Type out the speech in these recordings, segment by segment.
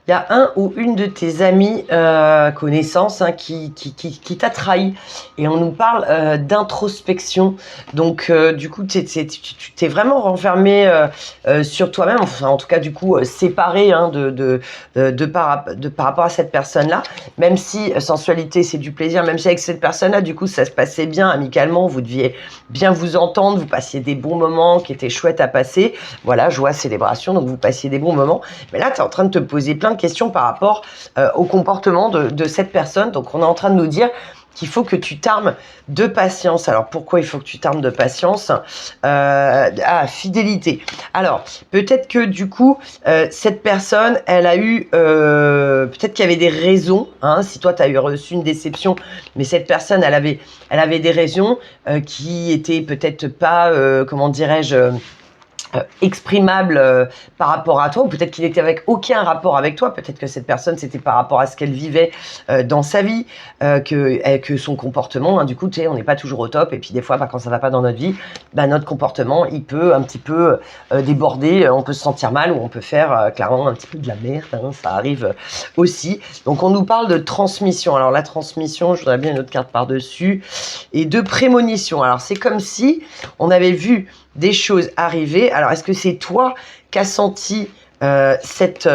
il y a un ou une de tes amis, connaissances, hein, qui t'a trahi. Et on nous parle d'introspection. Donc, du coup, tu t'es vraiment renfermé sur toi-même. Enfin, en tout cas, du coup, séparé hein, par rapport à cette personne-là. Même si sensualité, c'est du plaisir, même si avec cette personne-là, du coup, ça se passait bien amicalement, vous deviez bien vous entendre, vous passiez des bons moments qui étaient chouettes à passer. Voilà, joie, célébration, donc vous passiez des bons moments. Mais là, tu es en train de te poser plein de questions par rapport au comportement de cette personne. Donc, on est en train de nous dire qu'il faut que tu t'armes de patience. Alors, pourquoi il faut que tu t'armes de patience? Fidélité. Alors, peut-être que du coup, cette personne, elle a eu... peut-être qu'il y avait des raisons. Hein, si toi, tu as eu reçu une déception, mais cette personne, elle avait des raisons qui étaient peut-être pas, comment dirais-je... exprimable par rapport à toi, ou peut-être qu'il n'était avec aucun rapport avec toi, peut-être que cette personne c'était par rapport à ce qu'elle vivait dans sa vie, que son comportement, hein, du coup tu sais, on n'est pas toujours au top, et puis des fois quand ça va pas dans notre vie, notre comportement il peut un petit peu déborder, on peut se sentir mal, ou on peut faire clairement un petit peu de la merde, hein, ça arrive aussi. Donc on nous parle de transmission. Alors la transmission, je voudrais bien une autre carte par-dessus, et de prémonition. Alors c'est comme si on avait vu des choses arriver. Alors, est-ce que c'est toi qui as senti cette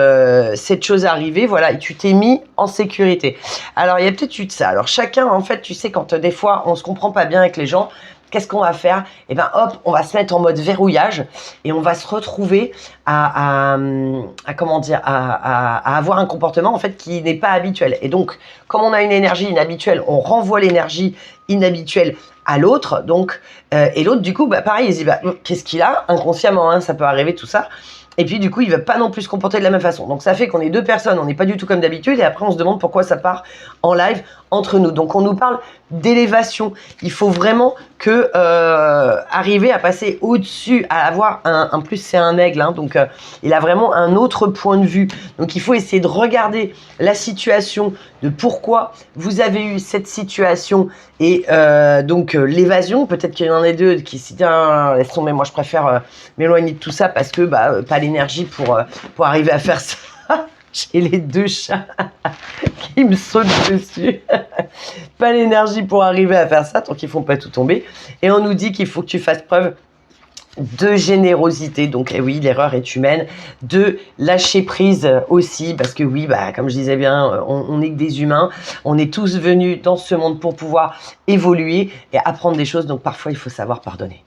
chose arriver, voilà, et tu t'es mis en sécurité? Alors, il y a peut-être eu de ça. Alors, chacun, en fait, tu sais, quand des fois, on se comprend pas bien avec les gens, qu'est-ce qu'on va faire? Eh ben, hop, on va se mettre en mode verrouillage et on va se retrouver comment dire, à avoir un comportement, en fait, qui n'est pas habituel. Et donc, comme on a une énergie inhabituelle, on renvoie l'énergie inhabituelle à l'autre, donc et l'autre du coup pareil, il se dit qu'est-ce qu'il a inconsciemment, hein, ça peut arriver tout ça, et puis du coup il va pas non plus se comporter de la même façon, donc ça fait qu'on est deux personnes, on n'est pas du tout comme d'habitude, et après on se demande pourquoi ça part en live entre nous. Donc on nous parle d'élévation, il faut vraiment que arriver à passer au-dessus, à avoir en plus c'est un aigle, hein, donc il a vraiment un autre point de vue, donc il faut essayer de regarder la situation, de pourquoi vous avez eu cette situation, et donc l'évasion, peut-être qu'il y en a deux qui se disent laisse tomber, moi je préfère m'éloigner de tout ça parce que pas l'énergie pour arriver à faire ça. J'ai les deux chats qui me sautent dessus. Pas l'énergie pour arriver à faire ça, tant qu'ils font pas tout tomber. Et on nous dit qu'il faut que tu fasses preuve de générosité, donc oui, l'erreur est humaine, de lâcher prise aussi, parce que oui, comme je disais bien, on n'est que des humains, on est tous venus dans ce monde pour pouvoir évoluer et apprendre des choses, donc parfois il faut savoir pardonner.